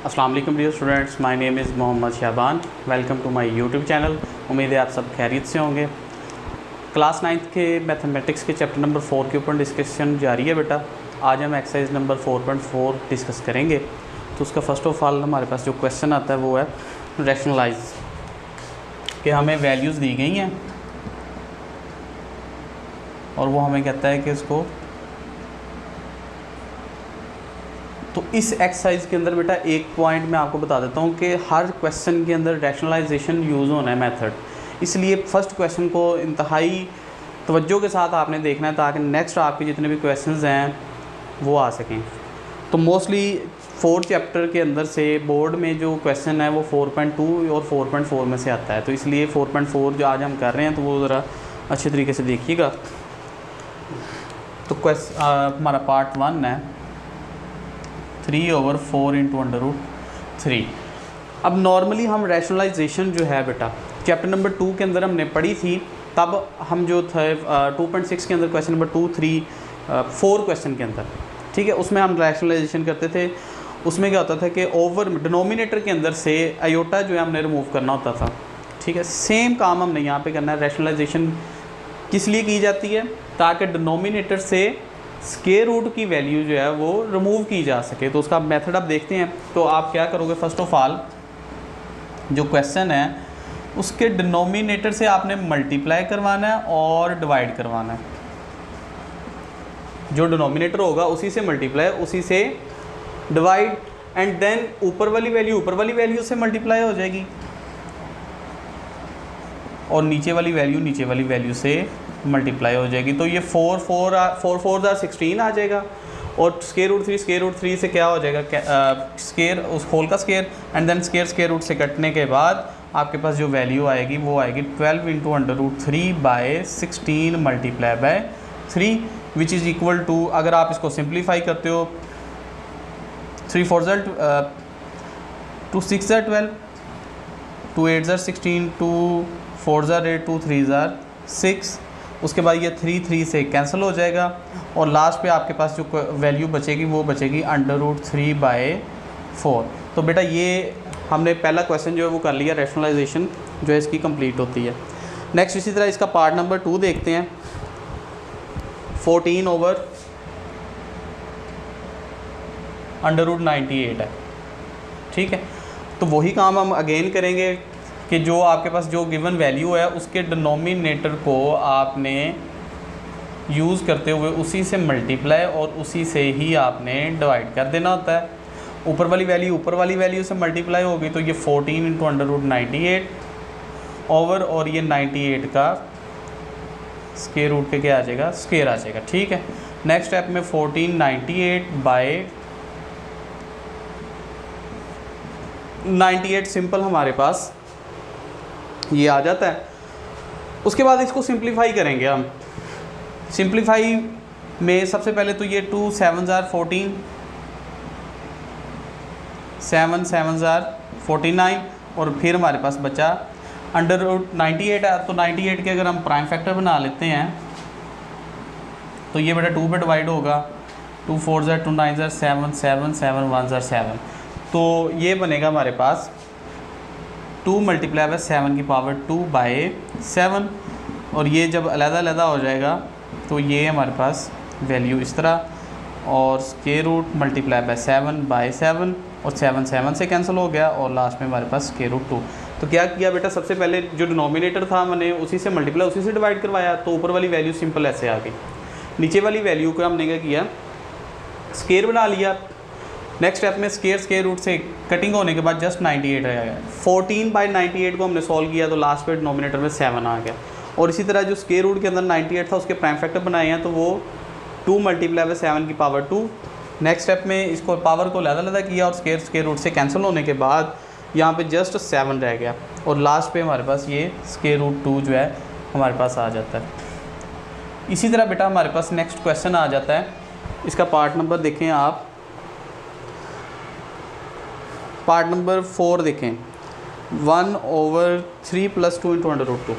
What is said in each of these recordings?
अस्सलाम वालेकुम dear students, my name is Mohammad Shaban. Welcome to my YouTube channel. उम्मीद है आप सब खैरियत से होंगे। क्लास 9th के मैथमेटिक्स के चैप्टर नंबर 4 के ऊपर डिस्कशन जारी है बेटा। आज हम एक्सरसाइज नंबर 4.4 डिस्कस करेंगे। तो उसका फ़र्स्ट ऑफ ऑल हमारे पास जो क्वेश्चन आता है वो है रैशनलाइज, कि हमें वैल्यूज़ दी गई हैं और वो हमें कहता है कि इसको, तो इस एक्सरसाइज के अंदर बेटा एक पॉइंट मैं आपको बता देता हूँ कि हर क्वेश्चन के अंदर रैशनलाइजेशन यूज़ होना है मेथड। इसलिए फ़र्स्ट क्वेश्चन को इंतहाई तवज्जो के साथ आपने देखना है ताकि नेक्स्ट आपके जितने भी क्वेश्चंस हैं वो आ सकें। तो मोस्टली 4 चैप्टर के अंदर से बोर्ड में जो क्वेश्चन है वो 4.2 और 4.4 में से आता है। तो इसलिए 4.4 जो आज हम कर रहे हैं तो वो ज़रा अच्छे तरीके से देखिएगा। तो हमारा पार्ट 1 है 3/4 × √3। अब नॉर्मली हम रैशनलाइजेशन जो है बेटा चैप्टर नंबर 2 के अंदर हमने पढ़ी थी, तब हम जो थे 2.6 के अंदर क्वेश्चन नंबर 2, 3, 4 क्वेश्चन के अंदर, ठीक है, उसमें हम रैशनलाइजेशन करते थे। उसमें क्या होता था कि ओवर डिनोमिनेटर के अंदर से आयोटा जो है हमने रिमूव करना होता था, ठीक है। सेम काम हमने यहाँ पे करना है। रैशनलाइजेशन किस लिए की जाती है? ताकि डिनोमिनेटर से स्क्वायर रूट की वैल्यू जो है वो रिमूव की जा सके। तो उसका मेथड आप देखते हैं। तो आप क्या करोगे, फर्स्ट ऑफ ऑल जो क्वेश्चन है उसके डिनोमिनेटर से आपने मल्टीप्लाई करवाना है और डिवाइड करवाना है। जो डिनोमिनेटर होगा उसी से मल्टीप्लाई, उसी से डिवाइड, एंड देन ऊपर वाली वैल्यू से मल्टीप्लाई हो जाएगी और नीचे वाली वैल्यू से मल्टीप्लाई हो जाएगी। तो ये 4 4 16 आ जाएगा और स्क्वायर रूट 3 से क्या हो जाएगा, स्क्वायर उस होल का square, and then square root से कटने के बाद आपके पास जो वैल्यू आएगी वो आएगी 12 × √3/16 multiply by 3 which is equal to, अगर आप इसको सिंप्लीफाई करते हो 3 4 2 6 12, 2 8 16, 2 4 8, 2 3 6। उसके बाद ये 3 से कैंसिल हो जाएगा और लास्ट पे आपके पास जो वैल्यू बचेगी वो बचेगी √3/4। तो बेटा ये हमने पहला क्वेश्चन जो है वो कर लिया, रैशनलाइजेशन जो है इसकी कंप्लीट होती है। नेक्स्ट इसी तरह इसका पार्ट नंबर 2 देखते हैं। 14/√98 है, ठीक है। तो वही काम हम अगेन करेंगे कि जो आपके पास जो गिवन वैल्यू है उसके डिनोमिनेटर को आपने यूज़ करते हुए उसी से मल्टीप्लाई और उसी से ही आपने डिवाइड कर देना होता है। ऊपर वाली वैल्यू से मल्टीप्लाई होगी तो ये 14 × √98 ओवर, और ये 98 का स्क्वायर रूट के क्या आ जाएगा, स्क्वायर आ जाएगा, ठीक है। नेक्स्ट स्टेप में 1498/98 सिंपल हमारे पास ये आ जाता है। उसके बाद इसको सिंप्लीफाई करेंगे हम। सिंप्लीफाई में सबसे पहले तो ये 2 7 14, 7 7 49, और फिर हमारे पास बचा √98 है। तो 98 के अगर हम प्राइम फैक्टर बना लेते हैं तो ये बेटा 2 पे डिवाइड होगा, 2 4 2 9 7 7 7 1 7। तो ये बनेगा हमारे पास 2 × 7/2/7, और ये जब अलग-अलग हो जाएगा तो ये हमारे पास वैल्यू इस तरह, और स्क्वायर रूट × 7/7 और 7 7 से कैंसिल हो गया और लास्ट में हमारे पास स्क्वायर रूट 2। तो क्या किया बेटा, सबसे पहले जो डिनोमिनेटर था मैंने उसी से मल्टीप्लाई उसी से डिवाइड करवाया, तो ऊपर वाली वैल्यू सिंपल ऐसे आ गई। नीचे वाली वैल्यू को हमने क्या किया, स्क्वायर बना लिया। नेक्स्ट स्टेप में स्क्वायर रूट से कटिंग होने के बाद जस्ट 98 रह गया। 14/98 को हमने सॉल्व किया तो लास्ट पे डिनोमिनेटर में 7 आ गया। और इसी तरह जो स्क्वायर रूट के अंदर 98 था उसके प्राइम फैक्टर बनाए हैं तो वो 2 × 7/2। नेक्स्ट स्टेप में इसको पावर को अलग किया और स्क्वायर रूट से कैंसिल होने के बाद यहाँ पे जस्ट 7 रह गया और लास्ट पे हमारे पास ये स्क्वायर रूट 2 जो है हमारे पास आ जाता है। इसी तरह बेटा हमारे पास नेक्स्ट क्वेश्चन आ जाता है। इसका पार्ट नंबर देखें आप, पार्ट नंबर 4 देखें, 1/3 + 2 × √2।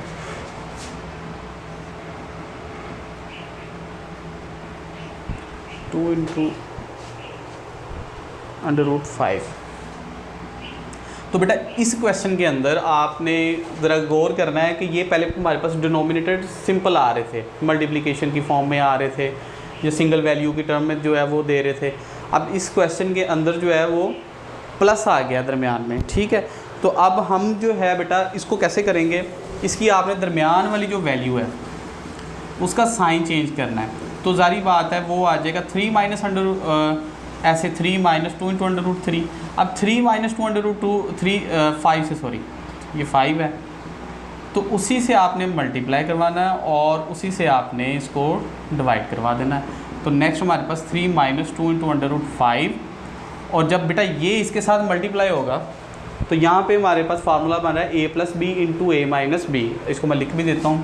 2 × √5। तो बेटा इस क्वेश्चन के अंदर आपने ज़रा गौर करना है कि ये पहले हमारे पास डिनोमिनेटर सिंपल आ रहे थे, मल्टीप्लिकेशन की फॉर्म में आ रहे थे, या सिंगल वैल्यू की टर्म में जो है वो दे रहे थे। अब इस क्वेश्चन के अंदर जो है वो प्लस आ गया दरमियान में, ठीक है। तो अब हम जो है बेटा इसको कैसे करेंगे, इसकी आपने दरमियान वाली जो वैल्यू है उसका साइन चेंज करना है। तो जारी बात है वो आ जाएगा 3 माइनस अंडर ऐसे 3 माइनस 2 इंटू अंडर रूट 3। अब 3 माइनस 2 अंडर रूट 2 5 से सॉरी ये 5 है, तो उसी से आपने मल्टीप्लाई करवाना है और उसी से आपने इसको डिवाइड करवा देना है। तो नेक्स्ट हमारे पास 3 माइनस 2 इंटू अंडर रूट 5, और जब बेटा ये इसके साथ मल्टीप्लाई होगा तो यहाँ पे हमारे पास फार्मूला बन रहा है a plus B into A minus B. इसको मैं लिख भी देता हूँ,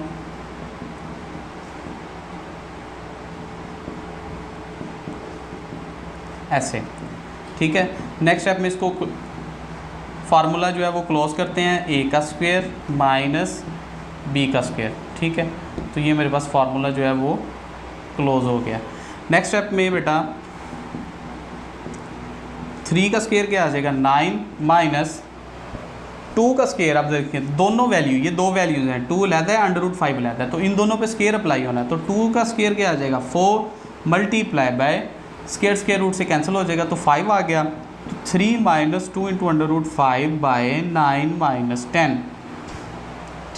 ऐसे, ठीक है। नेक्स्ट स्टेप में इसको फार्मूला जो है वो क्लोज करते हैं, a का स्क्वायर माइनस b का स्क्वायर, ठीक है। तो ये मेरे पास फार्मूला जो है वो क्लोज हो गया। नेक्स्ट स्टेप में बेटा 3 का स्क्वायर क्या आ जाएगा 9 माइनस 2 का स्क्वायर। आप देखिए दोनों वैल्यू, ये दो वैल्यूज़ हैं, 2 लेता है अंडर रूट 5 लेता है, तो इन दोनों पे स्क्वायर अप्लाई होना है। तो 2 का स्क्वायर क्या आ जाएगा 4 मल्टीप्लाई बाय स्क्वायर रूट से कैंसिल हो जाएगा, तो 5 आ गया। तो 3 minus 2 into under root 5 by 9 minus 10,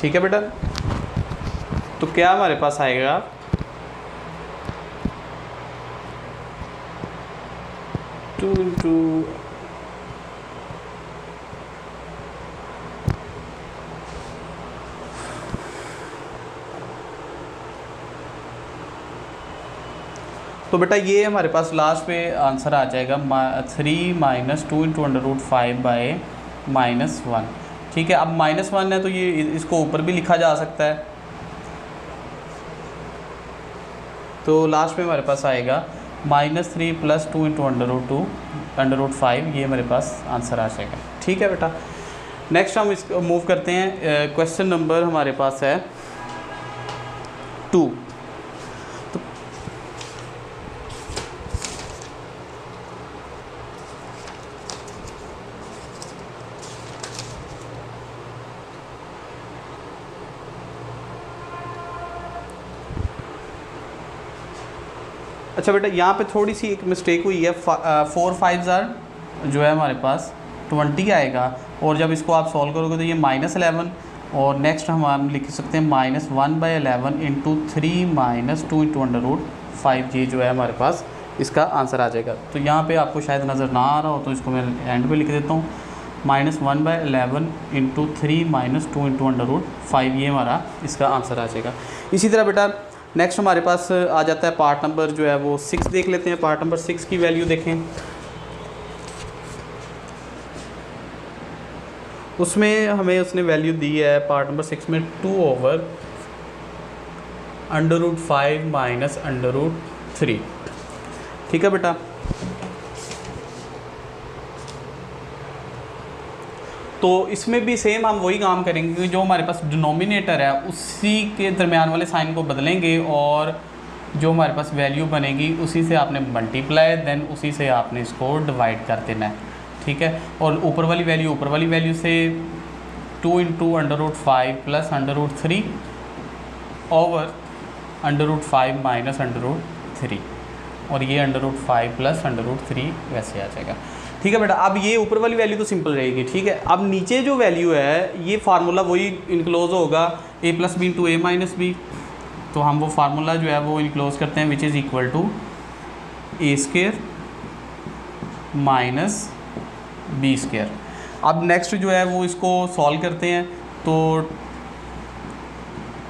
ठीक है बेटा। तो क्या हमारे पास आएगा 2 इंटू तो बेटा ये हमारे पास लास्ट पे आंसर आ जाएगा 3 minus 2 into under root 5 by minus 1, ठीक है। अब माइनस 1 है तो ये इसको ऊपर भी लिखा जा सकता है, तो लास्ट में हमारे पास आएगा -3 प्लस 2 इंटू अंडर रूट 5, ये मेरे पास आंसर आ जाएगा, ठीक है बेटा। नेक्स्ट हम इसको मूव करते हैं, क्वेश्चन नंबर हमारे पास है 2। अच्छा बेटा यहाँ पे थोड़ी सी एक मिस्टेक हुई है, 4 5 जो है हमारे पास 20 आएगा, और जब इसको आप सॉल्व करोगे तो ये -11, और नेक्स्ट हम लिख सकते हैं -1/11 into 3 minus 2 into under root 5, ये जो है हमारे पास इसका आंसर आ जाएगा। तो यहाँ पे आपको शायद नज़र ना आ रहा हो तो इसको मैं एंड पे लिख देता हूँ, -1/11 into 3 minus 2 into under root 5, ये हमारा इसका आंसर आ जाएगा। इसी तरह बेटा नेक्स्ट हमारे पास आ जाता है पार्ट नंबर जो है वो 6, देख लेते हैं। पार्ट नंबर 6 की वैल्यू देखें, उसमें हमें उसने वैल्यू दी है पार्ट नंबर 6 में 2/√5 माइनस √3, ठीक है बेटा। तो इसमें भी सेम हम वही काम करेंगे कि जो हमारे पास डिनोमिनेटर है उसी के दरमियान वाले साइन को बदलेंगे, और जो हमारे पास वैल्यू बनेगी उसी से आपने मल्टीप्लाई, देन उसी से आपने इसको डिवाइड कर देना है, ठीक है। और ऊपर वाली वैल्यू से 2 into under root 5 plus √3 over √5 minus √3, और ये √5 प्लस √3 वैसे आ जाएगा, ठीक है बेटा। अब ये ऊपर वाली वैल्यू तो सिंपल रहेगी, ठीक है। अब नीचे जो वैल्यू है ये फार्मूला वही इनक्लोज होगा, a plus B into A minus B. तो हम वो फार्मूला जो है वो इनक्लोज करते हैं, which is equal to a² minus b²। अब नेक्स्ट जो है वो इसको सॉल्व करते हैं, तो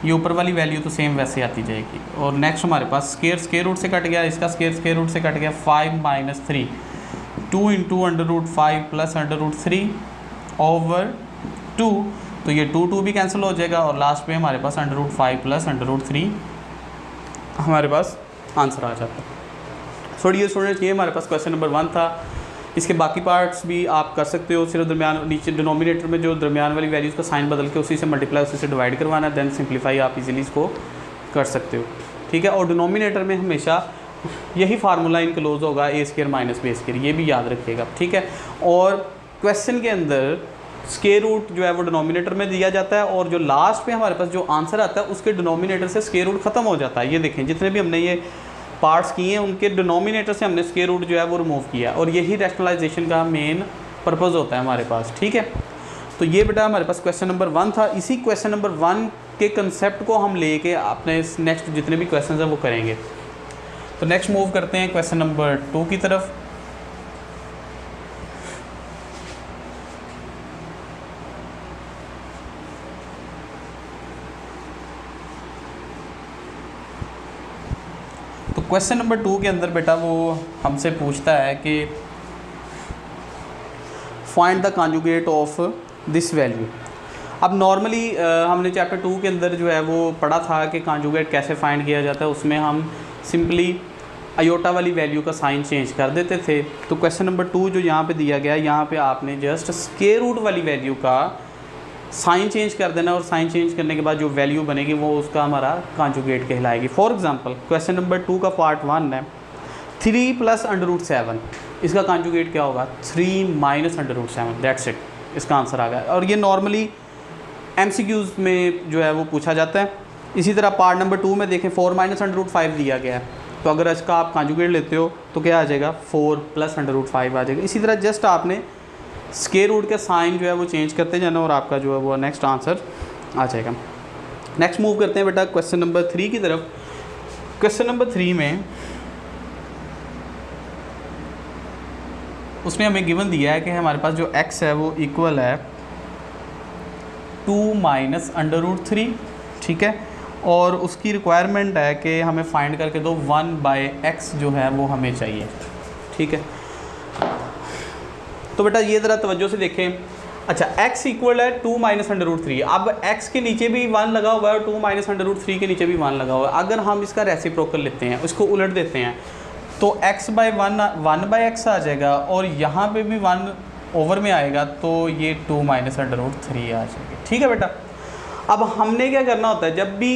ये ऊपर वाली वैल्यू तो सेम वैसे आती जाएगी, और नेक्स्ट हमारे पास स्क्वायर रूट से कट गया, इसका स्क्वायर रूट से कट गया, 5 minus 3 2 into under root 5 plus √3 over 2, तो ये 2 भी कैंसिल हो जाएगा, और लास्ट में हमारे पास √5 प्लस √3 हमारे पास आंसर आ जाता है। छोड़िए स्टूडेंट्स, ये हमारे पास क्वेश्चन नंबर 1 था। इसके बाकी पार्ट्स भी आप कर सकते हो, सिर्फ दरमियान नीचे डिनोमिनेटर में जो दरमियान वाली वैल्यूज़ का साइन बदल के उसी से मल्टीप्लाई उसी से डिवाइड करवाना है, देन सिंप्लीफाई आप इजीली इसको कर सकते हो, ठीक है। और डिनोमिनेटर में हमेशा यही फार्मूला इनक्लोज होगा, a² माइनस b², ये भी याद रखिएगा, ठीक है। और क्वेश्चन के अंदर स्क्वायर रूट जो है वो डिनोमिनेटर में दिया जाता है, और जो लास्ट पे हमारे पास जो आंसर आता है उसके डिनोमिनेटर से स्क्वायर रूट ख़त्म हो जाता है। ये देखें जितने भी हमने ये पार्ट्स किए हैं उनके डिनोमिनेटर से हमने स्क्वायर रूट जो है वो रिमूव किया, और यही रैशनलाइजेशन का मेन पर्पज़ होता है हमारे पास। ठीक है, तो ये बेटा हमारे पास क्वेश्चन नंबर 1 था। इसी क्वेश्चन नंबर 1 के कंसेप्ट को हम लेके अपने नेक्स्ट जितने भी क्वेश्चन हैं वो करेंगे। तो नेक्स्ट मूव करते हैं क्वेश्चन नंबर 2 की तरफ। तो क्वेश्चन नंबर 2 के अंदर बेटा वो हमसे पूछता है कि find the conjugate of this value. अब नॉर्मली हमने चैप्टर 2 के अंदर जो है वो पढ़ा था कि कॉन्जुगेट कैसे फाइंड किया जाता है। उसमें हम सिंपली अयोटा वाली वैल्यू का साइन चेंज कर देते थे। तो क्वेश्चन नंबर 2 जो यहाँ पे दिया गया है, यहाँ पे आपने जस्ट स्क्वायर रूट वाली वैल्यू का साइन चेंज कर देना, और साइन चेंज करने के बाद जो वैल्यू बनेगी वो उसका हमारा कॉन्जुगेट कहलाएगी। फॉर एग्जांपल क्वेश्चन नंबर 2 का पार्ट 1 है 3 + √7, इसका कॉन्जुगेट क्या होगा 3 - √7, दैट्स इट, इसका आंसर आ गया। और ये नॉर्मली MCQs में जो है वो पूछा जाता है। इसी तरह पार्ट नंबर 2 में देखें 4 - √5 दिया गया है, तो अगर इसका आप कॉन्जुगेट लेते हो तो क्या आ जाएगा 4 + √5 आ जाएगा। इसी तरह जस्ट आपने स्क्वायर रूट के साइन जो है वो चेंज करते जाना और आपका जो है वो नेक्स्ट आंसर आ जाएगा। नेक्स्ट मूव करते हैं बेटा क्वेश्चन नंबर 3 की तरफ। क्वेश्चन नंबर 3 में उसमें हमें गिवन दिया है कि हमारे पास जो x है वो इक्वल है 2 - √3, ठीक है, और उसकी रिक्वायरमेंट है कि हमें फाइंड करके दो 1/x जो है वो हमें चाहिए। ठीक है, तो बेटा ये ज़रा तवज्जो से देखें। अच्छा, x इक्वल है 2 - √3। अब x के नीचे भी 1 लगा हुआ है और 2 - √3 के नीचे भी 1 लगा हुआ है। अगर हम इसका रेसिप्रोकल लेते हैं, उसको उलट देते हैं, तो x/1 1/x आ जाएगा, और यहाँ पे भी 1 ओवर में आएगा, तो ये 2 - √3 आ जाएगी। ठीक है बेटा, अब हमने क्या करना होता है, जब भी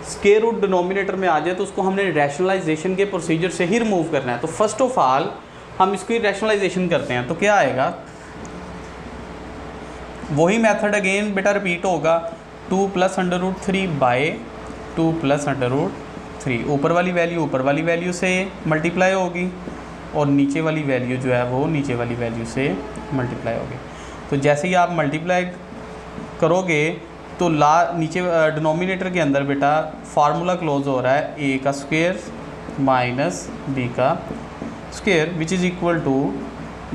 स्क्वायर रूट डिनोमिनेटर में आ जाए तो उसको हमने रैशनलाइजेशन के प्रोसीजर से ही रिमूव करना है। तो फर्स्ट ऑफ ऑल हम इसकी रैशनलाइजेशन करते हैं, तो क्या आएगा, वही मेथड अगेन बेटा रिपीट होगा, 2 + √3 / 2 + √3। ऊपर वाली वैल्यू से मल्टीप्लाई होगी, और नीचे वाली वैल्यू जो है वो नीचे वाली वैल्यू से मल्टीप्लाई होगी। तो जैसे ही आप मल्टीप्लाई करोगे तो नीचे डिनोमिनेटर के अंदर बेटा फार्मूला क्लोज हो रहा है a का स्क्वायर माइनस b का square which is equal to,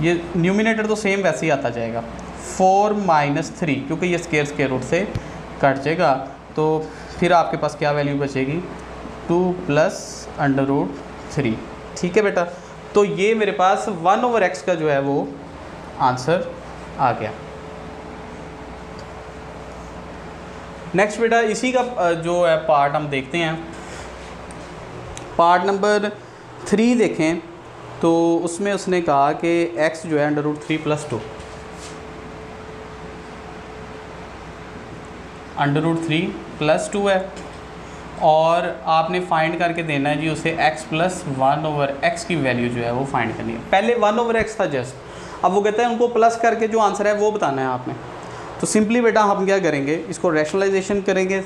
ये न्यूमिनेटर तो सेम वैसे ही आता जाएगा 4 - 3, क्योंकि ये स्क्वायर रूट से कट जाएगा। तो फिर आपके पास क्या वैल्यू बचेगी 2 + √3। ठीक है बेटा, तो ये मेरे पास 1/x का जो है वो आंसर आ गया। नेक्स्ट बेटा इसी का जो है पार्ट हम देखते हैं। पार्ट नंबर 3 देखें तो उसमें उसने कहा कि x जो है √3 + 2, √3 + 2 है, और आपने फाइंड करके देना है जी उसे x + 1/x की वैल्यू जो है वो फाइंड करनी है। पहले 1/x था जस्ट, अब वो कहते हैं उनको प्लस करके जो आंसर है वो बताना है आपने। तो सिंपली बेटा हम क्या करेंगे, इसको रैशनलाइजेशन करेंगे।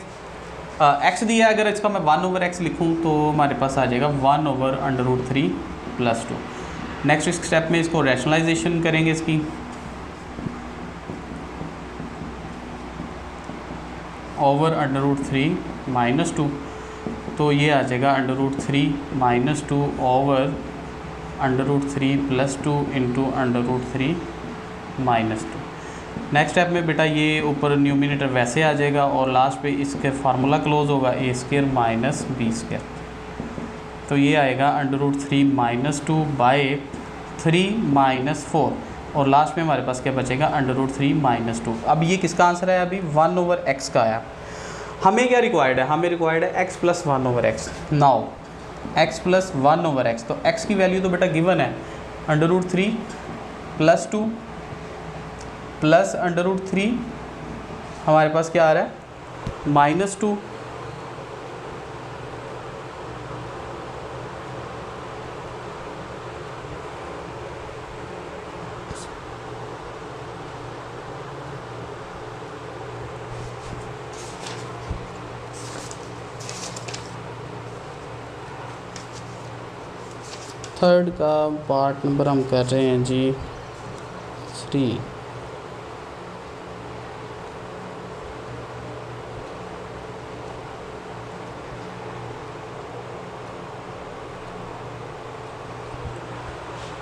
x दिया है, अगर इसका मैं 1/x लिखूं तो हमारे पास आ जाएगा 1/√3 + 2। नेक्स्ट इस स्टेप में इसको रैशनलाइजेशन करेंगे इसकी, ओवर √3 - 2, तो ये आ जाएगा √3 - 2 ओवर √3 + 2 इंटू √3 - 2। नेक्स्ट स्टेप में बेटा ये ऊपर न्यूमिनेटर वैसे आ जाएगा, और लास्ट पे इसके फार्मूला क्लोज होगा a² - b²। तो ये आएगा √3 - 2 / 3 - 4, और लास्ट में हमारे पास क्या बचेगा √3 - 2। अब ये किसका आंसर है, अभी 1/x का आया। हमें क्या रिक्वायर्ड है, हमें रिक्वायर्ड है x + 1/x। Now x + 1/x, तो x की वैल्यू तो बेटा गिवन है √3 + 2 प्लस √3, हमारे पास क्या आ रहा है -2, थर्ड का पार्ट नंबर हम कर रहे हैं जी 3।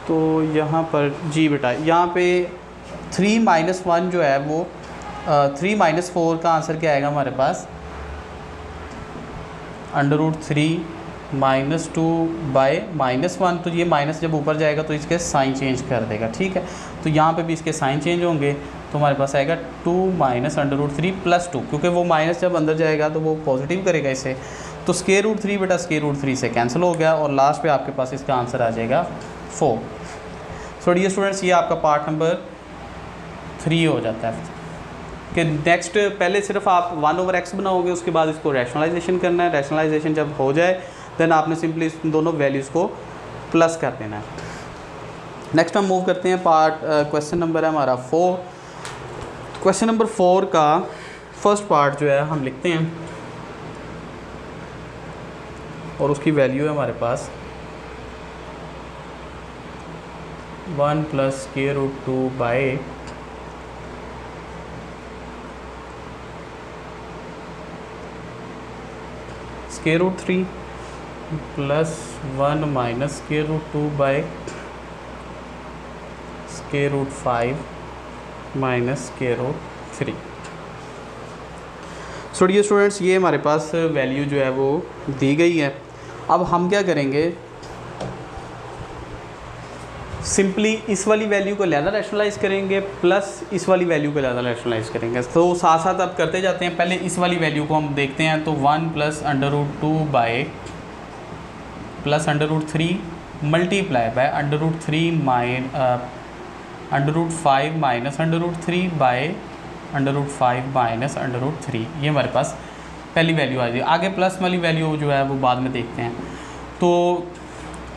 तो यहाँ पर जी बेटा यहाँ पे 3 - 1 जो है वो 3 - 4 का आंसर क्या आएगा हमारे पास √3 -2 बाय -1। तो ये माइनस जब ऊपर जाएगा तो इसके साइन चेंज कर देगा, ठीक है। तो यहाँ पे भी इसके साइन चेंज होंगे तो हमारे पास आएगा 2 - √3 + 2, क्योंकि वो माइनस जब अंदर जाएगा तो वो पॉजिटिव करेगा इसे। तो √3 बेटा √3 से कैंसिल हो गया और लास्ट पे आपके पास इसका आंसर आ जाएगा 4। सो डियर स्टूडेंट्स, ये आपका पार्ट नंबर 3 हो जाता है कि नेक्स्ट पहले सिर्फ आप 1/x बनाओगे, उसके बाद इसको रैशनलाइजेशन करना है। रैशनलाइजेशन जब हो जाए देन आपने सिंपली इस दोनों वैल्यूज़ को प्लस कर देना है। नेक्स्ट हम मूव करते हैं क्वेश्चन नंबर है हमारा 4। क्वेश्चन नंबर 4 का फर्स्ट पार्ट जो है हम लिखते हैं और उसकी वैल्यू है हमारे पास 1 + √2 by √3 + 1 - √2 by √5 - √3। So dear students, ये हमारे पास वैल्यू जो है वो दी गई है। अब हम क्या करेंगे, सिंपली इस वाली वैल्यू को ज़्यादा रैशनलाइज करेंगे प्लस इस वाली वैल्यू को ज़्यादा रैशनलाइज करेंगे। तो साथ साथ अब करते जाते हैं। पहले इस वाली वैल्यू को हम देखते हैं। तो 1 + √2 बाय +√3 मल्टीप्लाई बाय √3 √5 - √3 बाय √5 - √3। ये हमारे पास पहली वैल्यू आ जाएगी। आगे प्लस वाली वैल्यू जो है वो बाद में देखते हैं। तो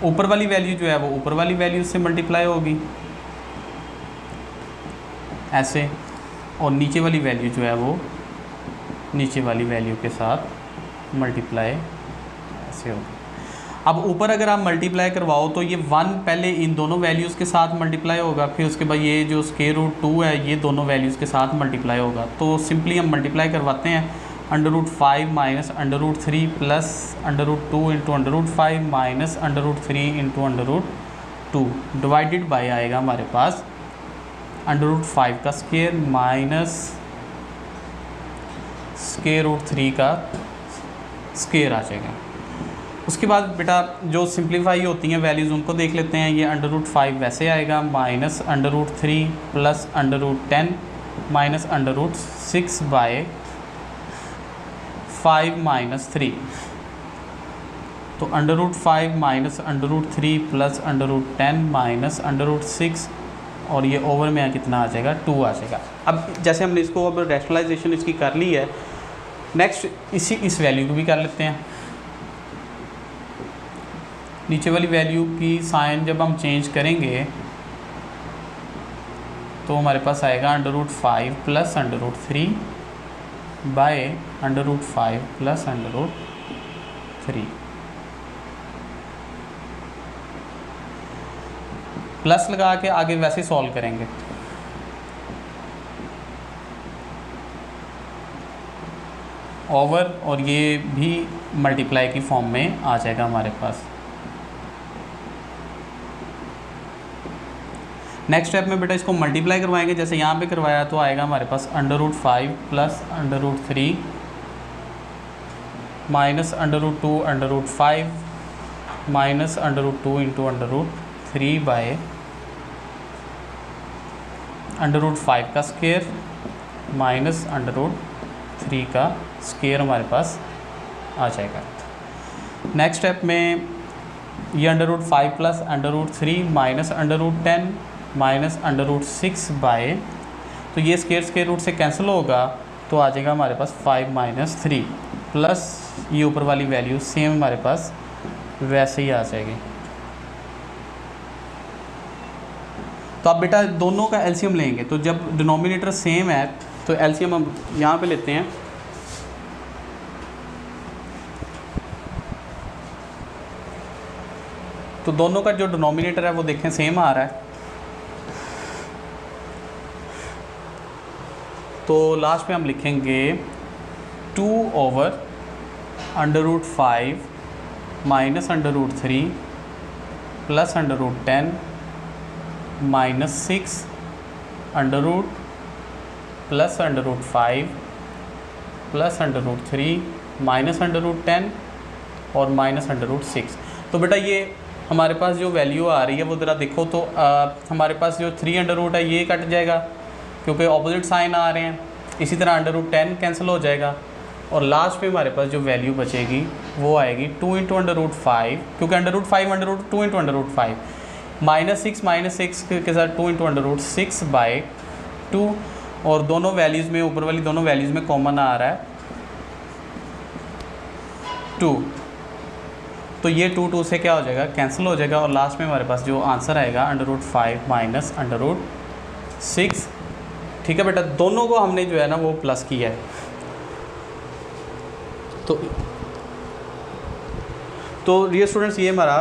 ऊपर वाली वैल्यू जो है वो ऊपर वाली वैल्यू से मल्टीप्लाई होगी ऐसे, और नीचे वाली वैल्यू जो है वो नीचे वाली वैल्यू के साथ मल्टीप्लाई ऐसे होगी। अब ऊपर अगर आप मल्टीप्लाई करवाओ तो ये 1 पहले इन दोनों वैल्यूज़ के साथ मल्टीप्लाई होगा, फिर उसके बाद ये जो √2 है ये दोनों वैल्यूज़ के साथ मल्टीप्लाई होगा। तो सिंपली हम मल्टीप्लाई करवाते हैं। √5 - √3 + √2 × √5 - √3 × √2 डिवाइडेड बाय आएगा हमारे पास √5 का स्क्वायर माइनस √3 का स्क्वायर आ जाएगा। उसके बाद बेटा जो सिंप्लीफाई होती हैं वैल्यूज़ उनको देख लेते हैं। ये √5 वैसे आएगा माइनस √3 + √10 माइनस √6 बाय 5 - 3। तो √5 माइनस √3 + √10 माइनस √6 और ये ओवर में कितना आ जाएगा 2 आ जाएगा। अब जैसे हमने इसको अब रैशनलाइजेशन इसकी कर ली है, नेक्स्ट इस वैल्यू को भी कर लेते हैं। नीचे वाली वैल्यू की साइन जब हम चेंज करेंगे तो हमारे पास आएगा √5 + √3 बाय √5 + √3 प्लस लगा के आगे वैसे सॉल्व करेंगे। ओवर और ये भी मल्टीप्लाई की फॉर्म में आ जाएगा हमारे पास। नेक्स्ट स्टेप में बेटा इसको मल्टीप्लाई करवाएंगे, जैसे यहाँ पे करवाया तो आएगा हमारे पास √5 + √3 माइनस √2 √5 माइनस √2 × √3 बाय √5 का स्क्वायर माइनस √3 का स्क्वायर हमारे पास आ जाएगा। नेक्स्ट स्टेप में ये √5 + √3 माइनस √10 माइनस √6 बाय, तो ये स्क्वायर रूट से कैंसिल होगा तो आ जाएगा हमारे पास 5 - 3 प्लस ये ऊपर वाली वैल्यू सेम हमारे पास वैसे ही आ जाएगी। तो आप बेटा दोनों का एलसीएम लेंगे, तो जब डिनोमिनेटर सेम है तो एलसीएम हम यहाँ पे लेते हैं। तो दोनों का जो डिनोमिनेटर है वो देखें सेम आ रहा है। तो लास्ट में हम लिखेंगे 2/√5 minus √3 plus √10 minus 6 under plus √5 plus √3 minus √10 और माइनस √6। तो बेटा ये हमारे पास जो वैल्यू आ रही है वो ज़रा देखो तो हमारे पास जो 3 है ये कट जाएगा क्योंकि ऑपोजिट साइन आ रहे हैं। इसी तरह √10 कैंसिल हो जाएगा और लास्ट में हमारे पास जो वैल्यू बचेगी वो आएगी 2 × √5 क्योंकि √5 √2 × √5 -6 के साथ 2 × √6/2 और दोनों वैल्यूज़ में ऊपर वाली दोनों वैल्यूज़ में कॉमन आ रहा है 2। तो ये 2 से क्या हो जाएगा, कैंसिल हो जाएगा और लास्ट में हमारे पास जो आंसर आएगा √5 माइनस √6। ठीक है बेटा, दोनों को हमने जो है ना वो प्लस किया है। तो ये स्टूडेंट्स ये हमारा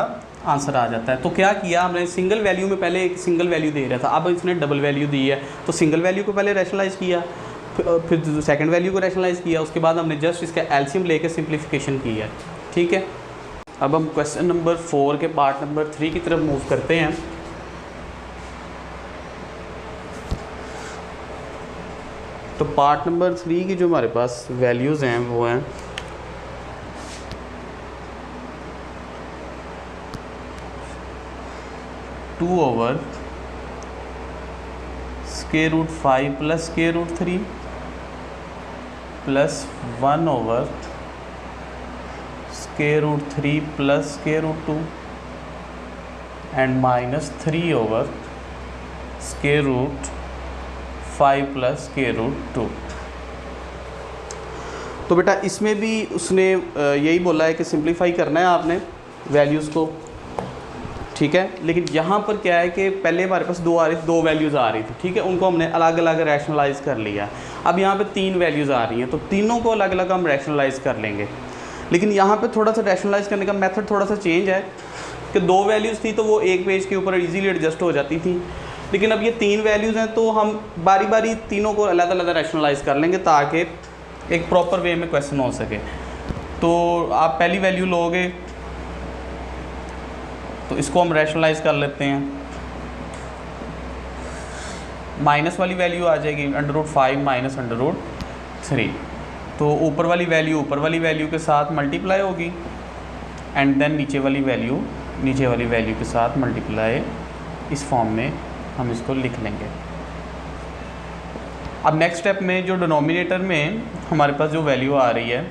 आंसर आ जाता है। तो क्या किया हमने, सिंगल वैल्यू में पहले एक सिंगल वैल्यू दे रहा था, अब इसने डबल वैल्यू दी है तो सिंगल वैल्यू को पहले रैशनलाइज़ किया, फिर सेकंड वैल्यू को रैशनलाइज़ किया, उसके बाद हमने जस्ट इसका एलसीएम लेके सिंप्लीफिकेशन की है। ठीक है, अब हम क्वेश्चन नंबर 4 के पार्ट नंबर 3 की तरफ मूव करते हैं। तो पार्ट नंबर 3 की जो हमारे पास वैल्यूज़ हैं वो हैं 2/√5 plus √3 plus 1/√3 plus √2 and minus 3/5 plus √2। तो बेटा इसमें भी उसने यही बोला है कि सिंप्लीफाई करना है आपने वैल्यूज़ को। ठीक है, लेकिन यहाँ पर क्या है कि पहले हमारे पास दो वैल्यूज़ आ रही थी। ठीक है, उनको हमने अलग अलग रैशनलाइज़ कर लिया। अब यहाँ पे 3 वैल्यूज़ आ रही हैं तो तीनों को अलग अलग हम रैशनलाइज़ कर लेंगे। लेकिन यहाँ पे थोड़ा सा रैशनलाइज़ करने का मेथड थोड़ा सा चेंज है कि 2 वैल्यूज़ थी तो वो एक पेज के ऊपर इजीली एडजस्ट हो जाती थी, लेकिन अब ये 3 वैल्यूज़ हैं तो हम बारी बारी तीनों को अलग अलग रैशनलाइज़ कर लेंगे ताकि एक प्रॉपर वे में क्वेश्चन हो सके। तो आप पहली वैल्यू लोगे तो इसको हम रैशनलाइज़ कर लेते हैं। माइनस वाली वैल्यू आ जाएगी √5 माइनस √3। तो ऊपर वाली वैल्यू के साथ मल्टीप्लाई होगी एंड देन नीचे वाली वैल्यू के साथ मल्टीप्लाई, इस फॉर्म में हम इसको लिख लेंगे। अब नेक्स्ट स्टेप में जो डिनोमिनेटर में हमारे पास जो वैल्यू आ रही है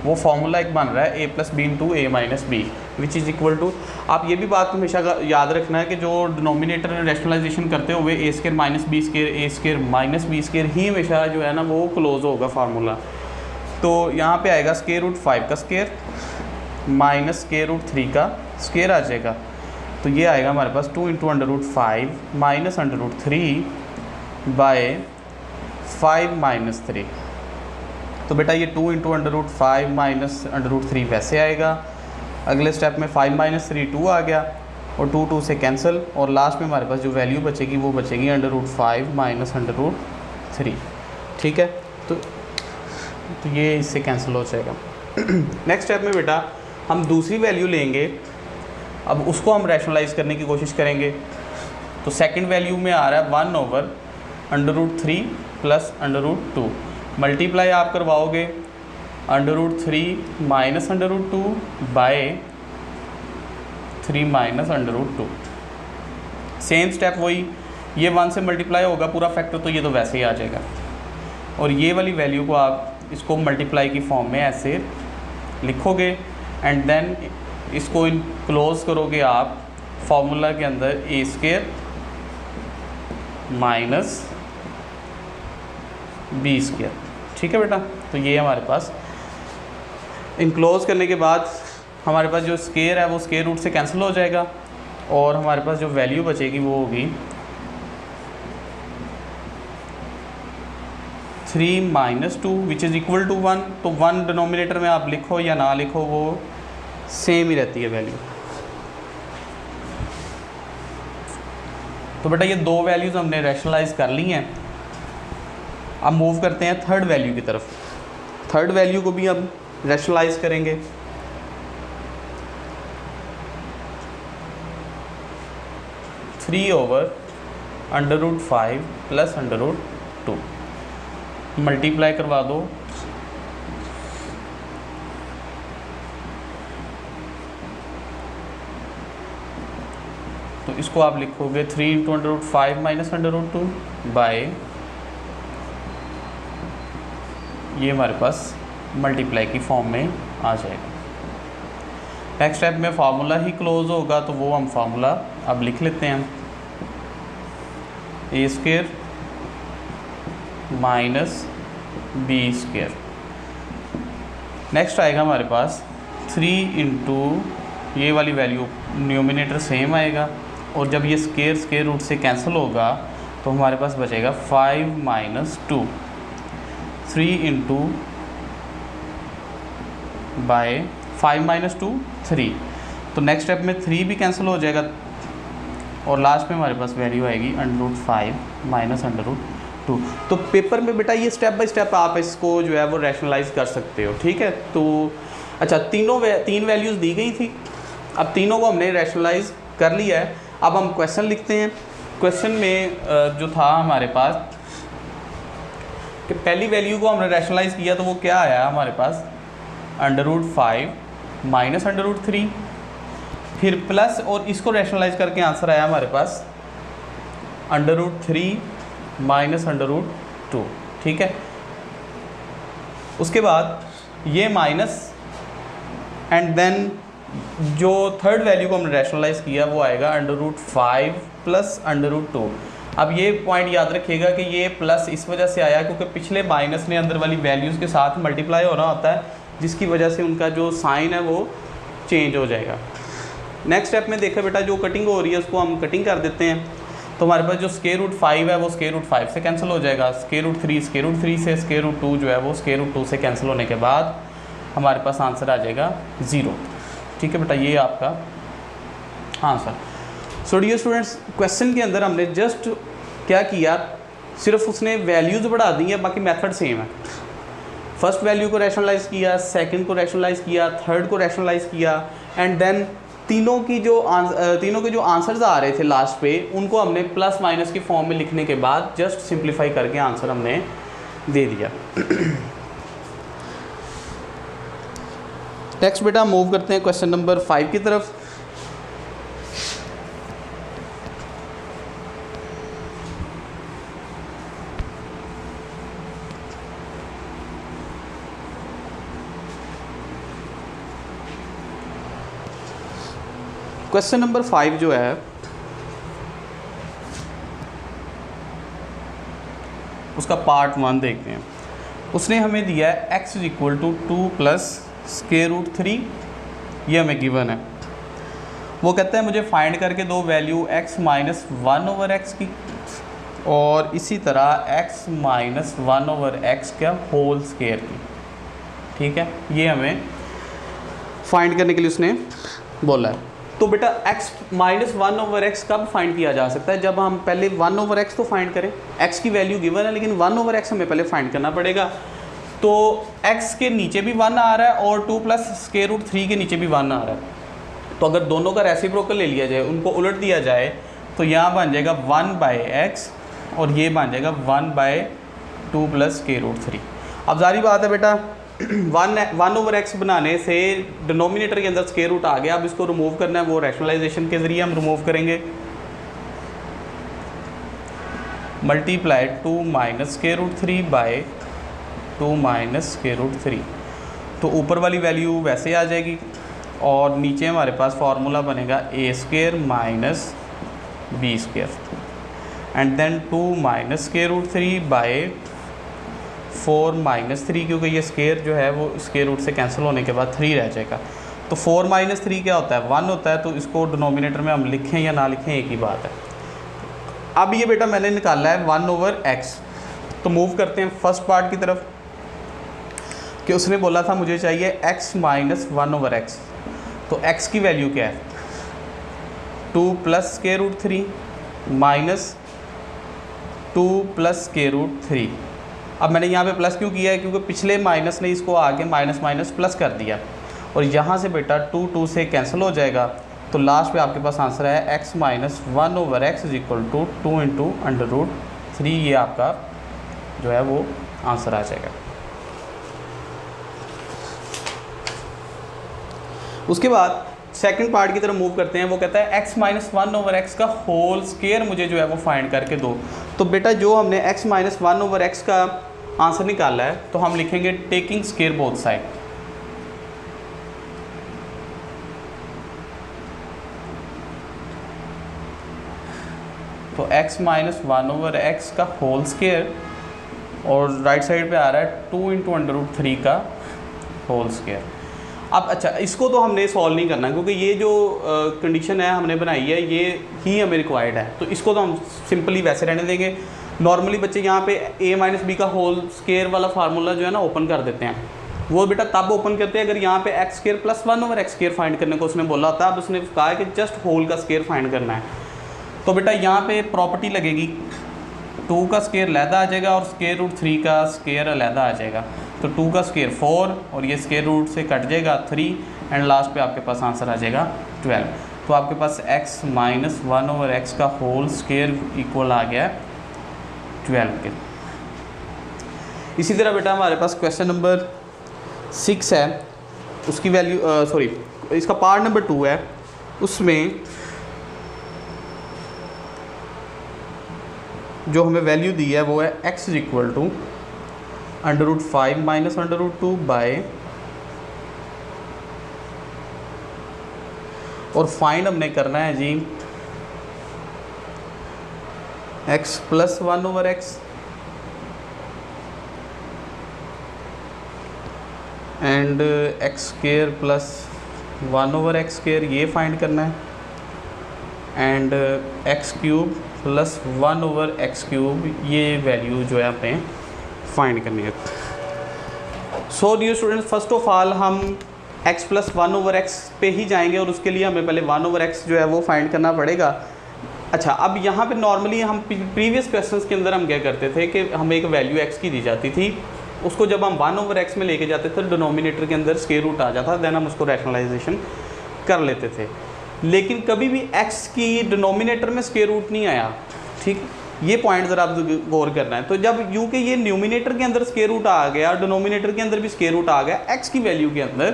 वो फार्मूला एक बन रहा है a + b × a - b which is equal to, आप ये भी बात हमेशा याद रखना है कि जो डिनोमिनेटर रैशनलाइजेशन करते हुए a² - b² a² - b² ही हमेशा जो है ना वो क्लोज होगा फार्मूला। तो यहाँ पे आएगा √5 का स्क्वायर माइनस √3 का स्क्वायर आ जाएगा। तो ये आएगा हमारे पास 2 × √5 माइनस √3/5 - 3। तो बेटा ये 2 × √5 माइनस √3 वैसे आएगा। अगले स्टेप में 5 - 3 2 आ गया और 2 से कैंसिल और लास्ट में हमारे पास जो वैल्यू बचेगी वो बचेगी √5 माइनस √3। ठीक है, तो ये इससे कैंसिल हो जाएगा। नेक्स्ट स्टेप में बेटा हम दूसरी वैल्यू लेंगे, अब उसको हम रैशनलाइज़ करने की कोशिश करेंगे। तो सेकंड वैल्यू में आ रहा है 1/√3 प्लस √2, मल्टीप्लाई आप करवाओगे √3 माइनस √2/3 माइनस √2। सेम स्टेप वही, ये 1 से मल्टीप्लाई होगा पूरा फैक्टर तो ये तो वैसे ही आ जाएगा। और ये वाली वैल्यू को आप इसको मल्टीप्लाई की फॉर्म में ऐसे लिखोगे एंड देन इसको क्लोज करोगे आप फार्मूला के अंदर a² माइनस b²। ठीक है बेटा, तो ये हमारे पास इनक्लोज करने के बाद हमारे पास जो स्क्वायर है वो स्क्वायर रूट से कैंसिल हो जाएगा और हमारे पास जो वैल्यू बचेगी वो होगी 3 - 2 विच इज़ इक्वल टू 1। तो 1 डिनोमिनेटर में आप लिखो या ना लिखो वो सेम ही रहती है वैल्यू। तो बेटा ये दो वैल्यूज़ हमने रैशनलाइज कर ली हैं। अब मूव करते हैं थर्ड वैल्यू की तरफ। थर्ड वैल्यू को भी अब रैशनलाइज करेंगे। थ्री ओवर √5 प्लस √2 मल्टीप्लाई करवा दो। तो इसको आप लिखोगे 3 × √5 माइनस √2 बाय, ये हमारे पास मल्टीप्लाई की फॉर्म में आ जाएगा। नेक्स्ट स्टेप में फार्मूला ही क्लोज होगा, तो वो हम फार्मूला अब लिख लेते हैं। a² minus b²। नेक्स्ट आएगा हमारे पास 3 इंटू ये वाली वैल्यू, न्यूमिनेटर सेम आएगा, और जब ये स्केयर रूट से कैंसिल होगा तो हमारे पास बचेगा 5 माइनस 2। 3 into bye 5 minus 2 3। तो नेक्स्ट स्टेप में 3 भी कैंसिल हो जाएगा, और लास्ट में हमारे पास वैल्यू आएगी √5 माइनस √2। तो पेपर में बेटा ये स्टेप बाय स्टेप आप इसको जो है वो रैशनलाइज कर सकते हो, ठीक है। तो अच्छा, तीन वैल्यूज़ दी गई थी, अब तीनों को हमने रैशनलाइज कर लिया है। अब हम क्वेश्चन लिखते हैं। क्वेश्चन में जो था हमारे पास कि पहली वैल्यू को हमने रैशनलाइज किया, तो वो क्या आया हमारे पास √5 माइनस √3, फिर प्लस, और इसको रैशनलाइज करके आंसर आया हमारे पास √3 माइनस √2, ठीक है। उसके बाद ये माइनस, एंड देन जो थर्ड वैल्यू को हमने रैशनलाइज किया वो आएगा √5 प्लस √2। अब ये पॉइंट याद रखिएगा कि ये प्लस इस वजह से आया क्योंकि पिछले माइनस ने अंदर वाली वैल्यूज़ के साथ मल्टीप्लाई होना होता है, जिसकी वजह से उनका जो साइन है वो चेंज हो जाएगा। नेक्स्ट स्टेप में देखा बेटा, जो कटिंग हो रही है उसको हम कटिंग कर देते हैं। तो हमारे पास जो √5 है वो √5 से कैंसिल हो जाएगा, √3 से, √2 जो है वो √2 से कैंसिल होने के बाद हमारे पास आंसर आ जाएगा 0, ठीक है बेटा। ये आपका answer. So dear students, question के अंदर हमने जस्ट क्या किया, सिर्फ उसने वैल्यूज़ बढ़ा दी है, बाकी मेथड सेम है। फर्स्ट वैल्यू को रैशनलाइज किया, सेकंड को रैशनलाइज किया, थर्ड को रैशनलाइज किया, एंड देन तीनों के जो आंसर्स आ रहे थे लास्ट पे, उनको हमने प्लस माइनस की फॉर्म में लिखने के बाद जस्ट सिंप्लीफाई करके आंसर हमने दे दिया। नेक्स्ट बेटा मूव करते हैं क्वेश्चन नंबर 5 की तरफ। क्वेश्चन नंबर 5 जो है उसका पार्ट 1 देखते हैं। उसने हमें दिया है x = 2 प्लस √3, ये हमें गिवन है। वो कहता है मुझे फाइंड करके दो वैल्यू x माइनस 1/x की, और इसी तरह x माइनस 1/x का होल स्क्वायर की, ठीक है। ये हमें फाइंड करने के लिए उसने बोला है। तो बेटा x माइनस 1/x कब फाइंड किया जा सकता है, जब हम पहले 1/x तो फाइंड करें। x की वैल्यू गिवन है, लेकिन 1/x हमें पहले फाइंड करना पड़ेगा। तो x के नीचे भी 1 आ रहा है और 2 प्लस √3 के नीचे भी 1 आ रहा है। तो अगर दोनों का रेसिप्रोकल ले लिया जाए, उनको उलट दिया जाए, तो यहाँ बन जाएगा 1/x और ये बन जाएगा 1/2 प्लस √3। अब जारी बात है बेटा, 1/x बनाने से डिनोमिनेटर के अंदर स्क्वायर रूट आ गया। अब इसको रिमूव करना है, वो रैशनलाइजेशन के ज़रिए हम रिमूव करेंगे। Multiply 2 minus √3 by 2 minus √3। तो ऊपर वाली वैल्यू वैसे आ जाएगी, और नीचे हमारे पास फार्मूला बनेगा a² minus b², and then 2 minus √3 by 4 minus 3, क्योंकि ये स्क्वायर जो है वो स्क्वायर रूट से कैंसिल होने के बाद 3 रह जाएगा। तो 4 माइनस 3 क्या होता है, 1 होता है। तो इसको डिनोमिनेटर में हम लिखें या ना लिखें एक ही बात है। अब ये बेटा मैंने निकाला है 1/x। तो मूव करते हैं फर्स्ट पार्ट की तरफ, कि उसने बोला था मुझे चाहिए x माइनस 1/x। तो x की वैल्यू क्या है, 2 plus √3 minus 2 plus square root 3। अब मैंने यहाँ पे प्लस क्यों किया है, क्योंकि पिछले माइनस ने इसको आगे माइनस माइनस प्लस कर दिया, और यहाँ से बेटा 2 से कैंसिल हो जाएगा, तो लास्ट पे आपके पास आंसर है x minus 1/x is equal to 2 into under root 3। ये आपका जो है वो आंसर आ जाएगा। उसके बाद सेकंड पार्ट की तरफ मूव करते हैं। वो कहता है x माइनस 1/x का होल स्क्वायर मुझे जो है वो फाइंड करके दो। तो बेटा जो हमने x माइनस 1/x का आंसर निकाला है, तो हम लिखेंगे टेकिंग स्क्वायर बोथ साइड। तो x माइनस 1/x का होल स्क्वायर, और राइट साइड पे आ रहा है 2 इंटू अंडर रूट 3 का होल स्क्वायर। अब अच्छा, इसको तो हमने सॉल्व नहीं करना, क्योंकि ये जो कंडीशन है हमने बनाई है ये ही हमें रिक्वायर्ड है, तो इसको तो हम सिंपली वैसे रहने देंगे। नॉर्मली बच्चे यहाँ पे a माइनस बी का होल स्क्वायर वाला फार्मूला जो है ना ओपन कर देते हैं। वो बेटा तब ओपन करते हैं अगर यहाँ पे x square plus 1/x square find करने को उसने बोला होता है। अब उसने कहा है कि जस्ट होल का स्क्वायर फाइंड करना है, तो बेटा यहाँ पे प्रॉपर्टी लगेगी, 2 का स्क्वायर अलहदा आ जाएगा और स्क्वायर रूट 3 का स्क्वायर अलहदा आ जाएगा। तो 2 का स्क्वायर 4 और ये स्क्वायर रूट से कट जाएगा 3, एंड लास्ट पे आपके पास आंसर आ जाएगा 12। तो आपके पास x माइनस 1/x का होल स्क्वायर इक्वल आ गया 12 के। इसी तरह बेटा हमारे पास क्वेश्चन नंबर 6 है, उसकी वैल्यू सॉरी इसका पार्ट नंबर 2 है। उसमें जो हमें वैल्यू दी है वो है x is equal to under root 5 minus under root 2 by, और फाइंड हमने करना है जी x plus 1/x and x square plus 1/x square ये फाइंड करना है, and x cube plus 1/x cube ये वैल्यू जो है हमें फाइंड करनी है। So dear students, first of all हम x प्लस 1/x पे ही जाएंगे, और उसके लिए हमें पहले 1/x जो है वो फाइंड करना पड़ेगा। अच्छा, अब यहाँ पे नॉर्मली हम प्रीवियस क्वेश्चंस के अंदर हम क्या करते थे कि हमें एक वैल्यू x की दी जाती थी, उसको जब हम 1/x में लेके जाते थे डिनोमिनेटर के अंदर स्क्वायर रूट आ जाता, देन हम उसको रैशनलाइजेशन कर लेते थे। लेकिन कभी भी x की डिनोमिनेटर में स्क्वायर रूट नहीं आया, ठीक, ये पॉइंट ज़रा आप गौर करना है। तो जब यू के ये न्यूमिनेटर के अंदर स्क्वायर रूट आ गया और डिनोमिनेटर के अंदर भी स्क्वायर रूट आ गया x की वैल्यू के अंदर,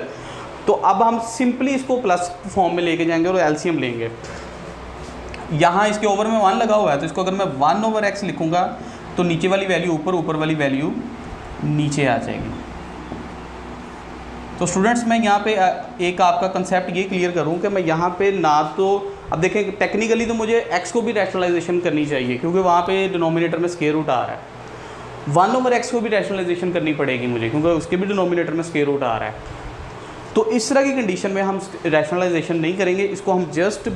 तो अब हम सिंपली इसको प्लस फॉर्म में लेके जाएंगे और एलसीएम लेंगे। यहाँ इसके ओवर में 1 लगा हुआ है, तो इसको अगर मैं 1/x लिखूँगा तो नीचे वाली वैल्यू ऊपर, ऊपर वाली वैल्यू नीचे आ जाएगी। तो स्टूडेंट्स मैं यहाँ पे एक आपका कंसेप्ट ये क्लियर करूँ कि मैं यहाँ पे ना तो, अब देखें टेक्निकली तो मुझे x को भी रैशनलाइजेशन करनी चाहिए, क्योंकि वहाँ पे डिनोमिनेटर में स्क्वायर रूट आ रहा है। 1/x को भी रैशनलाइजेशन करनी पड़ेगी मुझे, क्योंकि उसके भी डिनोमिनेटर में स्क्वायर रूट आ रहा है। तो इस तरह की कंडीशन में हम रैशनलाइजेशन नहीं करेंगे, इसको हम जस्ट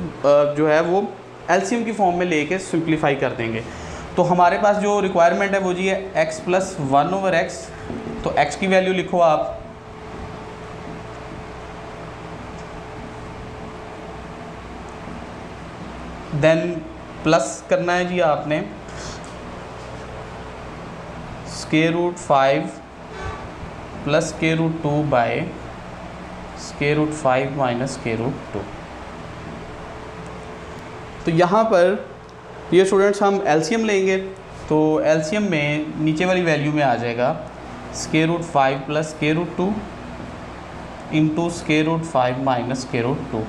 जो है वो एलसीएम की फॉर्म में लेके सिंप्लीफाई कर देंगे। तो हमारे पास जो रिक्वायरमेंट है वो जी है x प्लस 1/x। तो x की वैल्यू लिखो आप, देन प्लस करना है जी आपने square root 5 plus square root 2 by square root 5 minus square root 2। तो यहाँ पर ये स्टूडेंट्स हम एलसीएम लेंगे, तो एलसीएम में नीचे वाली वैल्यू में आ जाएगा square root 5 plus square root 2 into square root 5 minus square root 2,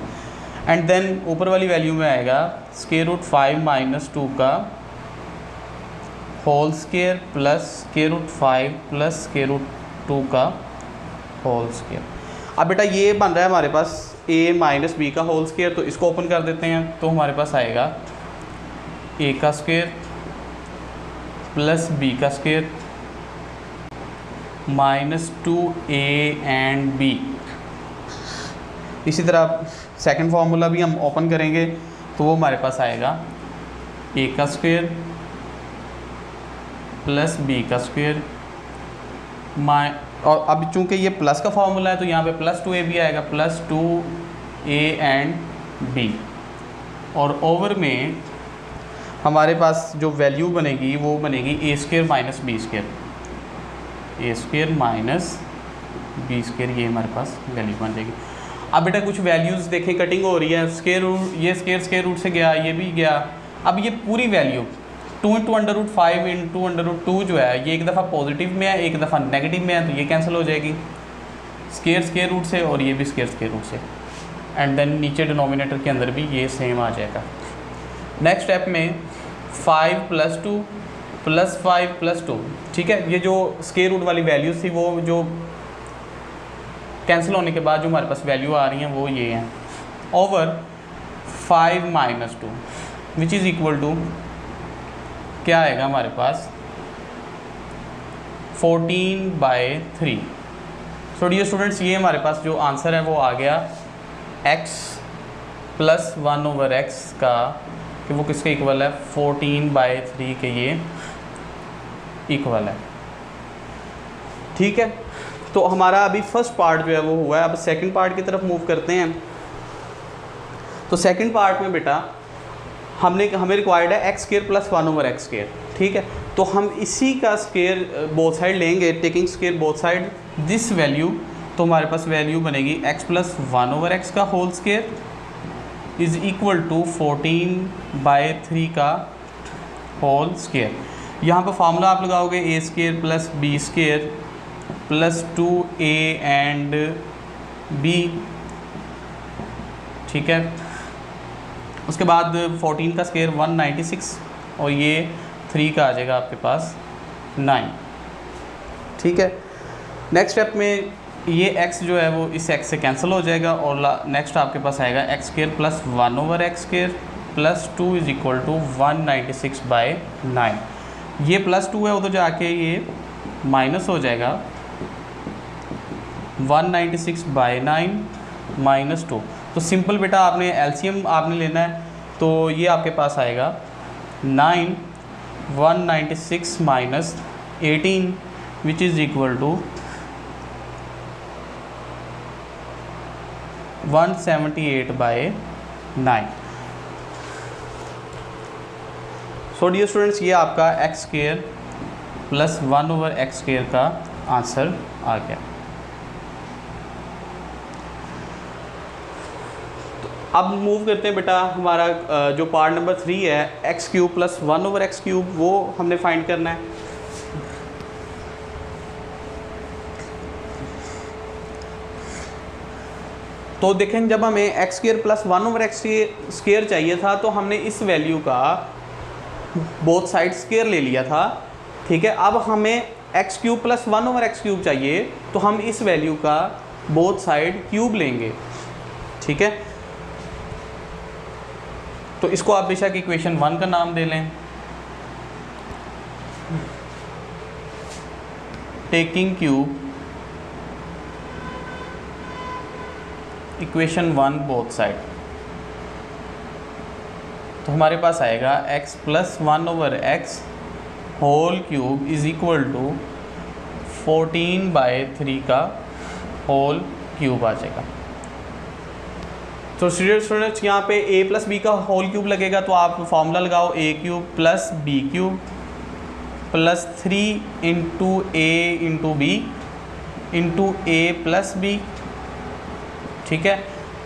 and then ऊपर वाली वैल्यू में आएगा स्क्वायर रूट 5 माइनस 2 का whole square plus square root 5 plus square root 2 का होल स्क्वायर। अब बेटा ये बन रहा है हमारे पास a माइनस बी का होल स्क्वायर, तो इसको ओपन कर देते हैं, तो हमारे पास आएगा a का स्क्वायर प्लस b का square minus 2a and b। इसी तरह सेकंड फार्मूला भी हम ओपन करेंगे, तो वो हमारे पास आएगा a का स्क्वायर प्लस b का स्क्वायर और अब चूंकि ये प्लस का फार्मूला है तो यहाँ पे प्लस 2a भी आएगा, प्लस 2a एंड b, और ओवर में हमारे पास जो वैल्यू बनेगी वो बनेगी ए स्क्र माइनस बी स्क्र, ए स्क्र माइनस बी स्क्र, ये हमारे पास वैल्यू बन जाएगी। अब बेटा कुछ वैल्यूज़ देखें, कटिंग हो रही है, स्क्वायर रूट, ये स्क्वायर रूट से गया, ये भी गया। अब ये पूरी वैल्यू 2 × √5 × √2 जो है ये एक दफ़ा पॉजिटिव में है, एक दफ़ा नेगेटिव में है, तो ये कैंसिल हो जाएगी स्क्वायर रूट से, और ये भी स्क्वायर रूट से। एंड देन नीचे डिनोमिनेटर के अंदर भी ये सेम आ जाएगा। नेक्स्ट स्टेप में 5 + 2 + 5 + 2, ठीक है। ये जो स्क्वायर रूट वाली वैल्यूज़ थी वो जो कैंसिल होने के बाद जो हमारे पास वैल्यू आ रही हैं वो ये हैं, over 5 - 2 which is equal to क्या आएगा हमारे पास 14/3। सो डियर स्टूडेंट्स, ये हमारे पास जो आंसर है वो आ गया x + 1/x का, कि वो किसके इक्वल है 14/3 के ये इक्वल है, ठीक है। तो हमारा अभी फर्स्ट पार्ट जो है वो हुआ है। अब सेकंड पार्ट की तरफ मूव करते हैं। तो सेकंड पार्ट में बेटा हमें रिक्वायर्ड है x² + 1/x², ठीक है। तो हम इसी का स्क्वायर बोथ साइड लेंगे, taking square both side this value. तो हमारे पास वैल्यू बनेगी x + 1/x का whole square is equal to 14/3 का होल स्क्वायर। यहाँ पर फार्मूला आप लगाओगे a² + b² + 2a and b, ठीक है। उसके बाद 14 का स्क्वायर 196 और ये 3 का आ जाएगा आपके पास 9, ठीक है। नेक्स्ट स्टेप में ये x जो है वो इस x से कैंसिल हो जाएगा और नेक्स्ट आपके पास आएगा x² + 1/x² + 2 is equal to 196/9। ये +2 है उधर जाके ये माइनस हो जाएगा 196/9 - 2। तो सिंपल बेटा आपने एलसीएम आपने लेना है, तो ये आपके पास आएगा 9 196 - 18 which is equal to 178/9। So dear students, ये आपका x² + 1/x² का आंसर आ गया। अब मूव करते हैं बेटा, हमारा जो पार्ट नंबर 3 है x³ + 1/x³ वो हमने फाइंड करना है। तो देखें, जब हमें x² + 1/x² चाहिए था तो हमने इस वैल्यू का बोथ साइड स्क्वायर ले लिया था, ठीक है। अब हमें x³ + 1/x³ चाहिए तो हम इस वैल्यू का बोथ साइड क्यूब लेंगे, ठीक है। तो इसको आप बेशक इक्वेशन 1 का नाम दे लें, taking cube equation 1 both side. तो हमारे पास आएगा x + 1/x whole cube is equal to 14/3 का होल क्यूब आ जाएगा। तो स्टूडेंट्स यहाँ पे a + b का होल क्यूब लगेगा, तो आप फॉर्मूला लगाओ a³ + b³ + 3 × a × b × a + b, ठीक है।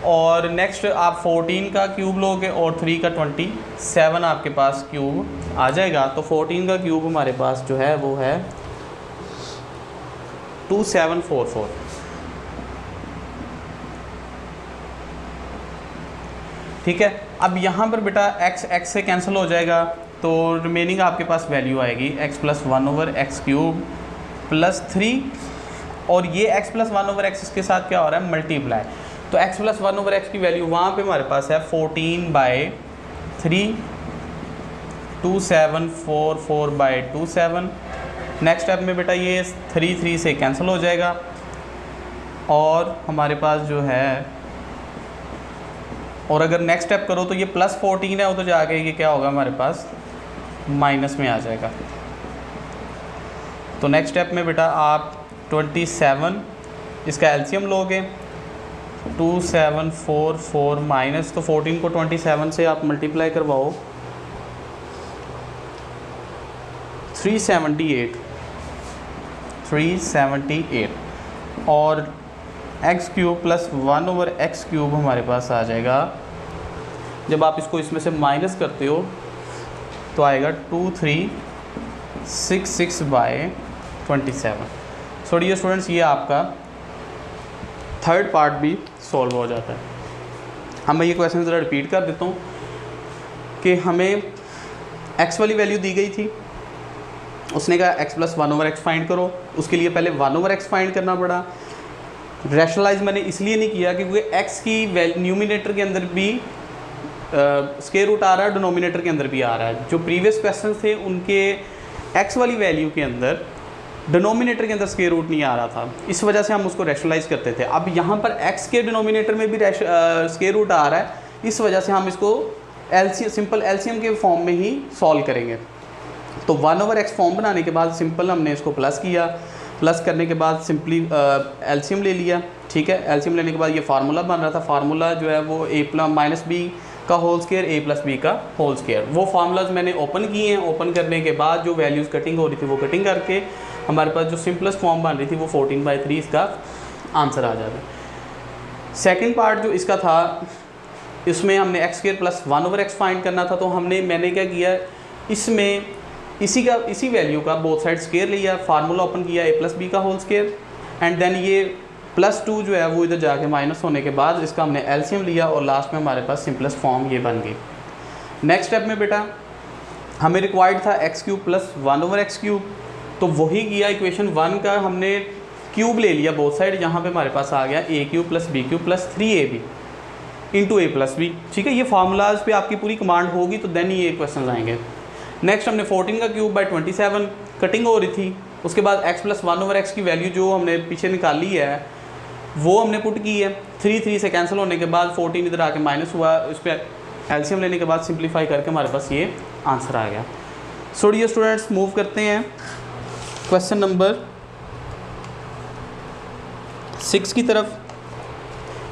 और नेक्स्ट आप 14 का क्यूब लोगे और 3 का 27 आपके पास क्यूब आ जाएगा। तो 14 का क्यूब हमारे पास जो है वो है 2744, ठीक है। अब यहाँ पर बेटा x से कैंसिल हो जाएगा, तो रिमेनिंग आपके पास वैल्यू आएगी x + 1/x³ + 3, और ये x + 1/x इसके साथ क्या हो रहा है मल्टीप्लाई। तो x + 1/x की वैल्यू वहाँ पे हमारे पास है 14/3 2744/27। नेक्स्ट स्टेप में बेटा ये 3 से कैंसिल हो जाएगा और हमारे पास जो है, और अगर नेक्स्ट स्टेप करो तो ये +14 है, तो जाके ये क्या होगा हमारे पास माइनस में आ जाएगा। तो नेक्स्ट स्टेप में बेटा आप 27 इसका एलसीएम लोगे 2744 माइनस, तो 14 को 27 से आप मल्टीप्लाई करवाओ 378 और x cube plus 1/x cube हमारे पास आ जाएगा। जब आप इसको इसमें से माइनस करते हो तो आएगा 2366/27। सो डियर स्टूडेंट्स, ये आपका थर्ड पार्ट भी सॉल्व हो जाता है। अब मैं ये क्वेश्चन ज़रा रिपीट कर देता हूँ कि हमें x वाली वैल्यू दी गई थी, उसने कहा x + 1/x फाइंड करो। उसके लिए पहले 1/x फाइंड करना पड़ा। रैशनलाइज मैंने इसलिए नहीं किया क्योंकि x की न्यूमिनेटर के अंदर भी स्क्वायर रूट आ रहा है, डिनोमिनेटर के अंदर भी आ रहा है। जो प्रीवियस क्वेश्चन थे उनके x वाली वैल्यू के अंदर डिनोमिनेटर के अंदर स्क्वायर रूट नहीं आ रहा था, इस वजह से हम उसको रैशनलाइज करते थे। अब यहाँ पर x के डिनोमिनेटर में भी स्क्वायर रूट आ रहा है, इस वजह से हम इसको सिंपल एलसीएम के फॉर्म में ही सॉल्व करेंगे। तो 1/x फॉर्म बनाने के बाद सिंपल हमने इसको प्लस किया, प्लस करने के बाद सिंपली एलसीएम ले लिया। ठीक है, एलसीएम लेने के बाद ये फार्मूला बन रहा था। फार्मूला जो है वो a - b का होल स्क्वायर a + b का होल स्क्वायर। वो फार्मूलाज मैंने ओपन किए हैं। ओपन करने के बाद जो वैल्यूज़ कटिंग हो रही थी वो कटिंग करके हमारे पास जो सिंपलेस्ट फॉर्म बन रही थी वो 14/3 इसका आंसर आ जाता है। सेकेंड पार्ट जो इसका था, इसमें हमने x² + 1/x फाइंड करना था। तो मैंने क्या किया, इसमें इसी वैल्यू का बोथ साइड स्क्वायर लिया, फार्मूला ओपन किया a + b का होल स्क्वायर, एंड देन ये +2 जो है वो इधर जाके माइनस होने के बाद इसका हमने एलसीएम लिया और लास्ट में हमारे पास सिंपलेस्ट फॉर्म ये बन गई। नेक्स्ट स्टेप में बेटा हमें रिक्वायर्ड था x³ + 1/x क्यूब, तो वही किया। इक्वेशन 1 का हमने क्यूब ले लिया बोथ साइड, यहाँ पे हमारे पास आ गया a³ + b³ + 3ab into a + b। ठीक है, ये फार्मूलाज पे आपकी पूरी कमांड होगी तो देन ये क्वेश्चन आएंगे। नेक्स्ट हमने 14 का क्यूब बाई 27 कटिंग हो रही थी। उसके बाद x + 1/x की वैल्यू जो हमने पीछे निकाली है वो हमने पुट की है। 3 से कैंसिल होने के बाद 14 इधर आके माइनस हुआ, उस पर एलसीएम लेने के बाद सिंप्लीफाई करके हमारे पास ये आंसर आ गया। सो डियर स्टूडेंट्स, मूव करते हैं क्वेश्चन नंबर 6 की तरफ।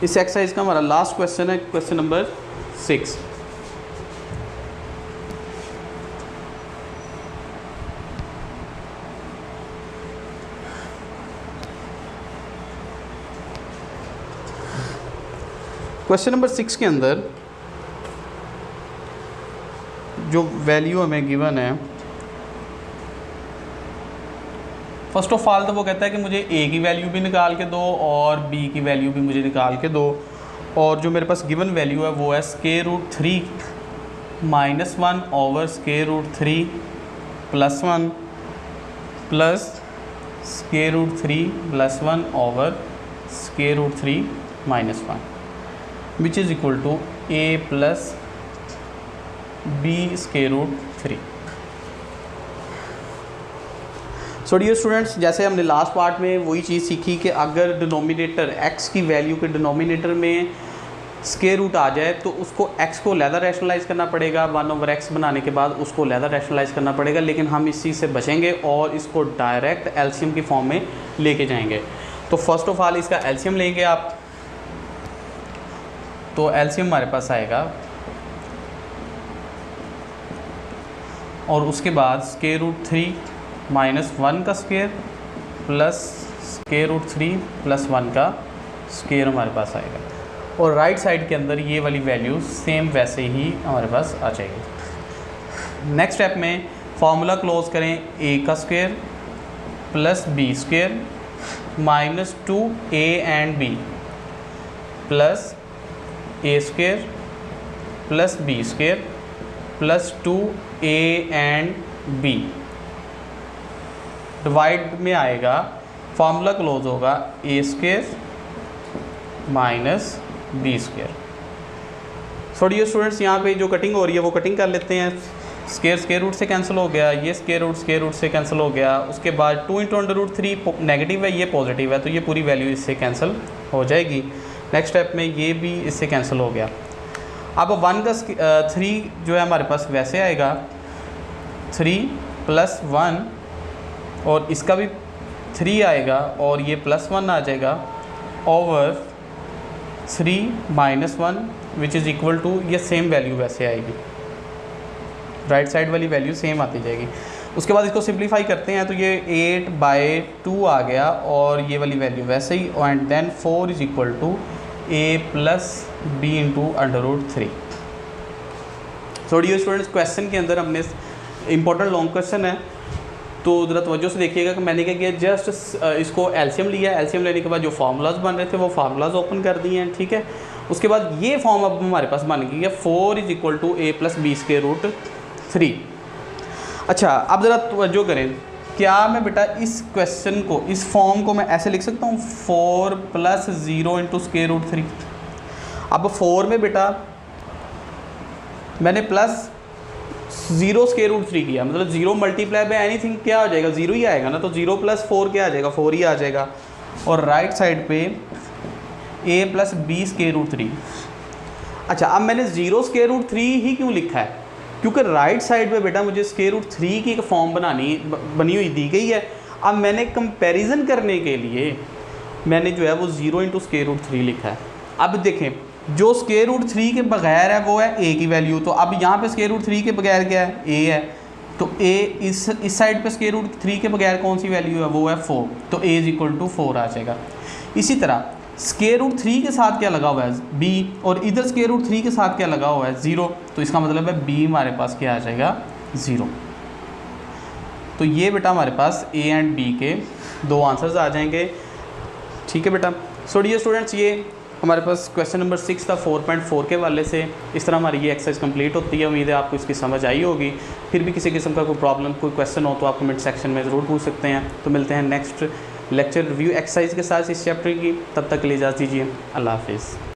इस एक्सरसाइज का हमारा लास्ट क्वेश्चन है, क्वेश्चन नंबर 6। क्वेश्चन नंबर 6 के अंदर जो वैल्यू हमें गिवन है, फर्स्ट ऑफ ऑल तो वो कहता है कि मुझे a की वैल्यू भी निकाल के दो और b की वैल्यू भी मुझे निकाल के दो। और जो मेरे पास गिवन वैल्यू है वो है √3 - 1/√3 + 1 plus √3 + 1/√3 - 1 which is equal to a + b √3। So dear students, जैसे हमने लास्ट पार्ट में वही चीज़ सीखी कि अगर डिनोमिनेटर x की वैल्यू के डिनोमिनेटर में स्क्वायर रूट आ जाए तो उसको x को लहदा रैशनलाइज करना पड़ेगा। 1/x बनाने के बाद उसको लहदा रैशनलाइज करना पड़ेगा, लेकिन हम इस चीज़ से बचेंगे और इसको डायरेक्ट एलसीएम की फॉर्म में लेके जाएंगे। तो फर्स्ट ऑफ ऑल इसका एलसीएम लेंगे आप, तो एलसीएम हमारे पास आएगा और उसके बाद √3 - 1 का स्क्वायर प्लस √3 + 1 का स्क्वायर हमारे पास आएगा। और राइट साइड के अंदर ये वाली वैल्यू सेम वैसे ही हमारे पास आ जाएगी। नेक्स्ट स्टेप में फार्मूला क्लोज करें, a का square plus b square -2a and b plus a square plus b square plus 2a and b divide में आएगा, फार्मूला क्लोज होगा a square minus b square. So dear students, यहाँ पे जो cutting हो रही है वो कटिंग कर लेते हैं। स्क्वायर रूट से कैंसिल हो गया, ये स्क्वायर रूट से कैंसिल हो गया। उसके बाद 2 × √3 नेगेटिव है, ये पॉजिटिव है, तो ये पूरी वैल्यू इससे कैंसिल हो जाएगी। नेक्स्ट स्टेप में ये भी इससे कैंसिल हो गया। अब 1 का 3 जो है हमारे पास वैसे आएगा 3 + 1 और इसका भी 3 आएगा और ये +1 आ जाएगा over 3 - 1 which is equal to, ये सेम वैल्यू वैसे आएगी, राइट साइड वाली वैल्यू सेम आती जाएगी। उसके बाद इसको सिंप्लीफाई करते हैं तो ये 8/2 आ गया और ये वाली वैल्यू वैसे ही, and then 4 is equal to a+b into √3। So dear students, question के अंदर हमने इंपॉर्टेंट लॉन्ग क्वेश्चन है तो ज़रा तवज्जो से देखिएगा कि मैंने क्या किया, जस्ट इसको एलसीएम लिया, एलसीएम लेने के बाद जो फार्मूलाज बन रहे थे वो फार्मूलाज ओपन कर दिए हैं, ठीक है। उसके बाद ये फॉर्म अब हमारे पास बन गई है 4 इज इक्वल टू a+b²√3। अच्छा, अब ज़रा तवज्जो करें, क्या मैं बेटा इस क्वेश्चन को, इस फॉर्म को मैं ऐसे लिख सकता हूँ 4 + 0 इंटू √3। अब 4 में बेटा मैंने प्लस 0 √3 किया, मतलब 0 मल्टीप्लाई बाय एनीथिंग क्या हो जाएगा, 0 ही आएगा ना, तो 0 + 4 क्या आ जाएगा, 4 ही आ जाएगा। और राइट साइड पे a+b²√3। अच्छा, अब मैंने 0 √3 ही क्यों लिखा है, क्योंकि राइट साइड पे बेटा मुझे √3 की एक फॉर्म बनी हुई दी गई है। अब मैंने कंपैरिजन करने के लिए मैंने जो है वो 0 × √3 लिखा है। अब देखें, जो √3 के बगैर है वो है a की वैल्यू, तो अब यहाँ पे √3 के बगैर क्या है, a है, तो a इस साइड पे √3 के बगैर कौन सी वैल्यू है, वो है 4, तो a इज इक्वल टू 4 आ जाएगा। इसी तरह √3 के साथ क्या लगा हुआ है, b, और इधर √3 के साथ क्या लगा हुआ है, 0, तो इसका मतलब है b हमारे पास क्या आ जाएगा, 0। तो ये बेटा हमारे पास a एंड b के 2 आंसर्स आ जाएंगे, ठीक है बेटा। सो डियर स्टूडेंट्स, ये हमारे पास क्वेश्चन नंबर 6 था 4.4 के वाले से। इस तरह हमारी ये एक्सरसाइज कंप्लीट होती है। उम्मीद है आपको इसकी समझ आई होगी। फिर भी किसी किस्म का कोई प्रॉब्लम, कोई क्वेश्चन हो तो आप कमेंट सेक्शन में ज़रूर पूछ सकते हैं। तो मिलते हैं नेक्स्ट लेक्चर रिव्यू एक्सरसाइज के साथ इस चैप्टर की। तब तक के लिए इजाज़त दीजिए। अल्लाह हाफिज़।